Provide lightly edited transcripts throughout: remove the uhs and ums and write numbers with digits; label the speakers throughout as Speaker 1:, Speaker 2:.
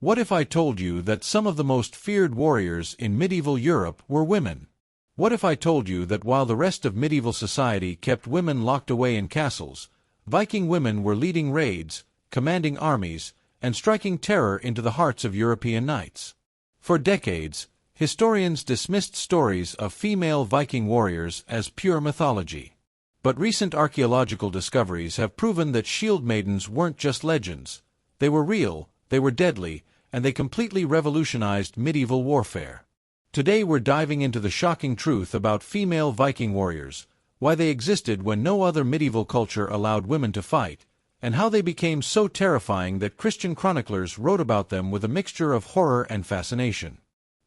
Speaker 1: What if I told you that some of the most feared warriors in medieval Europe were women? What if I told you that while the rest of medieval society kept women locked away in castles, Viking women were leading raids, commanding armies, and striking terror into the hearts of European knights? For decades, historians dismissed stories of female Viking warriors as pure mythology. But recent archaeological discoveries have proven that Shieldmaidens weren't just legends. They were real, they were deadly, and they completely revolutionized medieval warfare. Today we're diving into the shocking truth about female Viking warriors, why they existed when no other medieval culture allowed women to fight, and how they became so terrifying that Christian chroniclers wrote about them with a mixture of horror and fascination.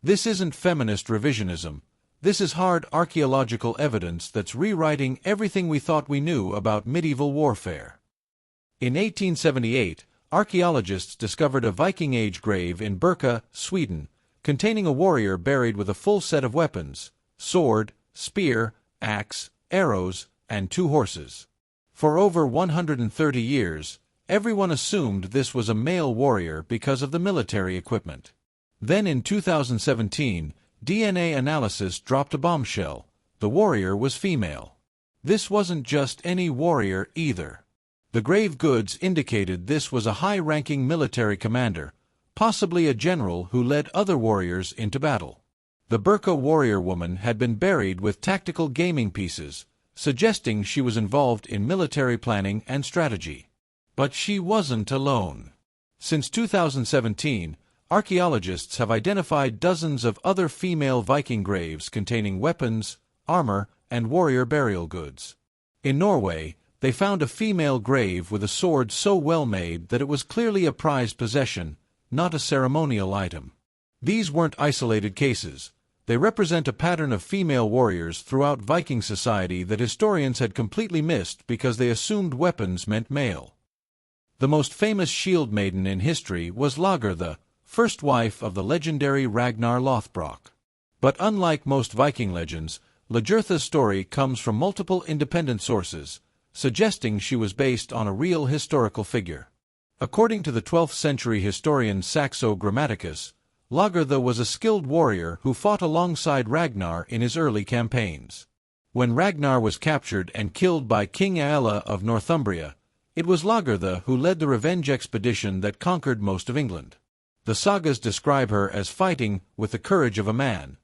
Speaker 1: This isn't feminist revisionism. This is hard archaeological evidence that's rewriting everything we thought we knew about medieval warfare. In 1878, archaeologists discovered a Viking Age grave in Birka, Sweden, containing a warrior buried with a full set of weapons: sword, spear, axe, arrows, and 2 horses. For over 130 years, everyone assumed this was a male warrior because of the military equipment. Then in 2017, DNA analysis dropped a bombshell: the warrior was female. This wasn't just any warrior either. The grave goods indicated this was a high-ranking military commander, possibly a general who led other warriors into battle. The Birka warrior woman had been buried with tactical gaming pieces, suggesting she was involved in military planning and strategy. But she wasn't alone. Since 2017, archaeologists have identified dozens of other female Viking graves containing weapons, armor, and warrior burial goods. In Norway, they found a female grave with a sword so well made that it was clearly a prized possession, not a ceremonial item. These weren't isolated cases. They represent a pattern of female warriors throughout Viking society that historians had completely missed because they assumed weapons meant male. The most famous shield maiden in history was Lagertha, first wife of the legendary Ragnar Lothbrok. But unlike most Viking legends, Lagertha's story comes from multiple independent sources, suggesting she was based on a real historical figure. According to the 12th century historian Saxo Grammaticus, Lagertha was a skilled warrior who fought alongside Ragnar in his early campaigns. When Ragnar was captured and killed by King Aella of Northumbria, it was Lagertha who led the revenge expedition that conquered most of England. The sagas describe her as fighting with the courage of a man.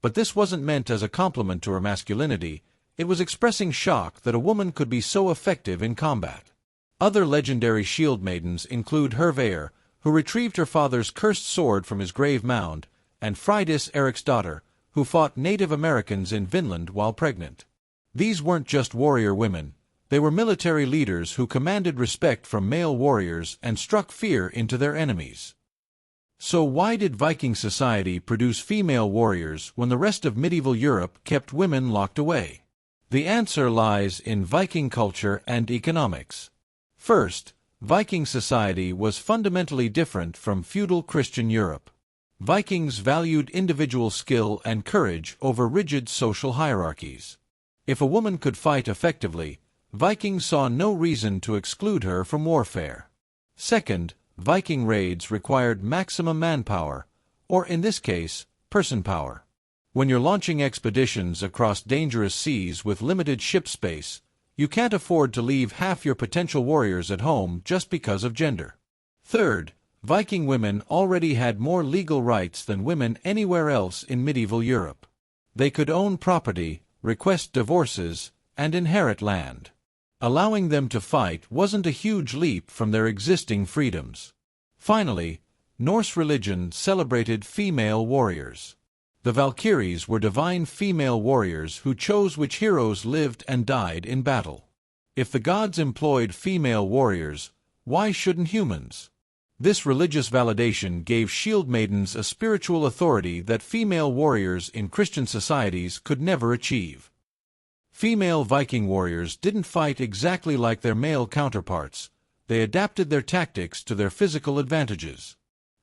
Speaker 1: But this wasn't meant as a compliment to her masculinity. It was expressing shock that a woman could be so effective in combat. Other legendary shield maidens include Hervaer, who retrieved her father's cursed sword from his grave mound, and Freydis Eriksdotter, who fought Native Americans in Vinland while pregnant. These weren't just warrior women. They were military leaders who commanded respect from male warriors and struck fear into their enemies. So why did Viking society produce female warriors when the rest of medieval Europe kept women locked away? The answer lies in Viking culture and economics. First, Viking society was fundamentally different from feudal Christian Europe. Vikings valued individual skill and courage over rigid social hierarchies. If a woman could fight effectively, Vikings saw no reason to exclude her from warfare. Second, Viking raids required maximum manpower, or in this case, person power. When you're launching expeditions across dangerous seas with limited ship space, you can't afford to leave half your potential warriors at home just because of gender. Third, Viking women already had more legal rights than women anywhere else in medieval Europe. They could own property, request divorces, and inherit land. Allowing them to fight wasn't a huge leap from their existing freedoms. Finally, Norse religion celebrated female warriors. The Valkyries were divine female warriors who chose which heroes lived and died in battle. If the gods employed female warriors, why shouldn't humans? This religious validation gave shield maidens a spiritual authority that female warriors in Christian societies could never achieve. Female Viking warriors didn't fight exactly like their male counterparts. They adapted their tactics to their physical advantages.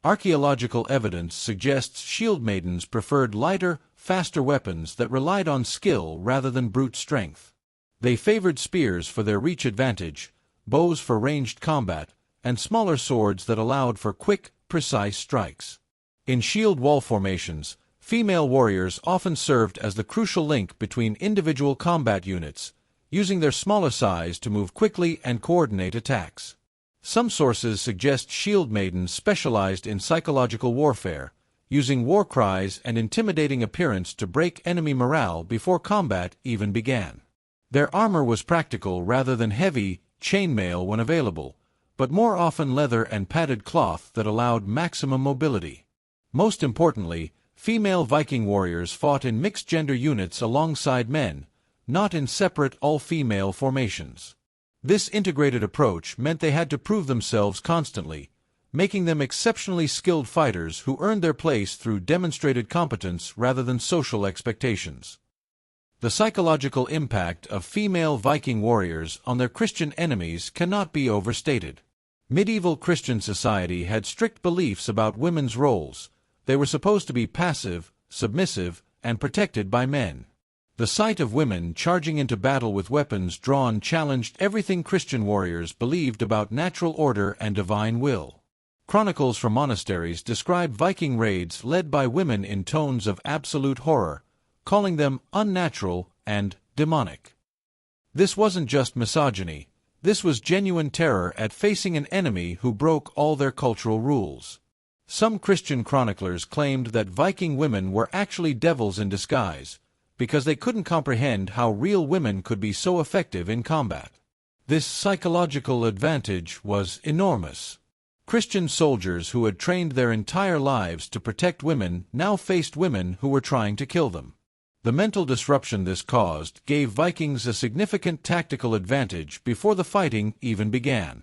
Speaker 1: Archaeological evidence suggests shield maidens preferred lighter, faster weapons that relied on skill rather than brute strength. They favored spears for their reach advantage, bows for ranged combat, and smaller swords that allowed for quick, precise strikes. In shield wall formations, female warriors often served as the crucial link between individual combat units, using their smaller size to move quickly and coordinate attacks. Some sources suggest Shieldmaidens specialized in psychological warfare, using war cries and intimidating appearance to break enemy morale before combat even began. Their armor was practical rather than heavy chainmail when available, but more often leather and padded cloth that allowed maximum mobility. Most importantly, female Viking warriors fought in mixed-gender units alongside men, not in separate all-female formations. This integrated approach meant they had to prove themselves constantly, making them exceptionally skilled fighters who earned their place through demonstrated competence rather than social expectations. The psychological impact of female Viking warriors on their Christian enemies cannot be overstated. Medieval Christian society had strict beliefs about women's roles. They were supposed to be passive, submissive, and protected by men. The sight of women charging into battle with weapons drawn challenged everything Christian warriors believed about natural order and divine will. Chronicles from monasteries describe Viking raids led by women in tones of absolute horror, calling them unnatural and demonic. This wasn't just misogyny. This was genuine terror at facing an enemy who broke all their cultural rules. Some Christian chroniclers claimed that Viking women were actually devils in disguise, because they couldn't comprehend how real women could be so effective in combat. This psychological advantage was enormous. Christian soldiers who had trained their entire lives to protect women now faced women who were trying to kill them. The mental disruption this caused gave Vikings a significant tactical advantage before the fighting even began.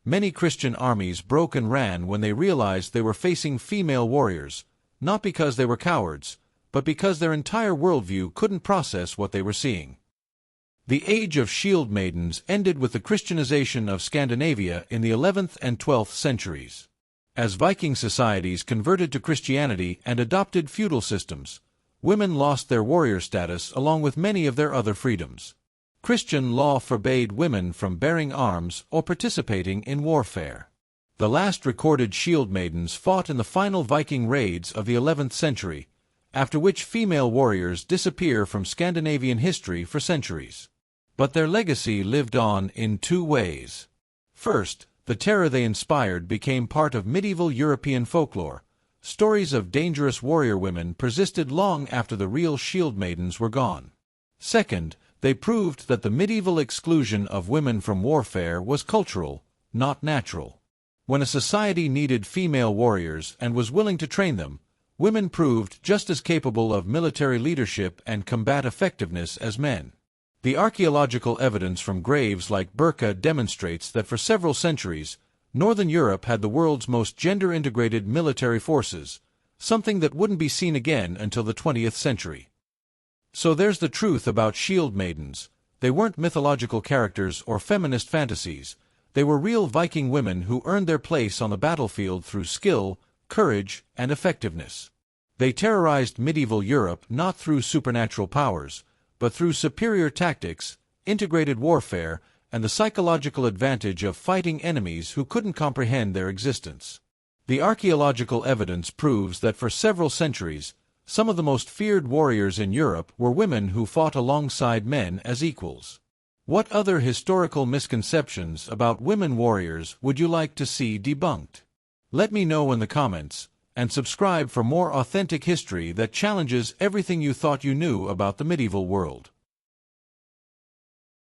Speaker 1: Many Christian armies broke and ran when they realized they were facing female warriors, not because they were cowards, but because their entire worldview couldn't process what they were seeing. The age of Shieldmaidens ended with the Christianization of Scandinavia in the 11th and 12th centuries. As Viking societies converted to Christianity and adopted feudal systems, women lost their warrior status along with many of their other freedoms. Christian law forbade women from bearing arms or participating in warfare. The last recorded Shieldmaidens fought in the final Viking raids of the 11th century, after which female warriors disappear from Scandinavian history for centuries. But their legacy lived on in two ways. First, the terror they inspired became part of medieval European folklore. Stories of dangerous warrior women persisted long after the real Shieldmaidens were gone. Second, they proved that the medieval exclusion of women from warfare was cultural, not natural. When a society needed female warriors and was willing to train them, women proved just as capable of military leadership and combat effectiveness as men. The archaeological evidence from graves like Birka demonstrates that for several centuries, Northern Europe had the world's most gender-integrated military forces, something that wouldn't be seen again until the 20th century. So there's the truth about Shieldmaidens. They weren't mythological characters or feminist fantasies. They were real Viking women who earned their place on the battlefield through skill, courage, and effectiveness. They terrorized medieval Europe not through supernatural powers, but through superior tactics, integrated warfare, and the psychological advantage of fighting enemies who couldn't comprehend their existence. The archaeological evidence proves that for several centuries, some of the most feared warriors in Europe were women who fought alongside men as equals. What other historical misconceptions about women warriors would you like to see debunked? Let me know in the comments, and subscribe for more authentic history that challenges everything you thought you knew about the medieval world.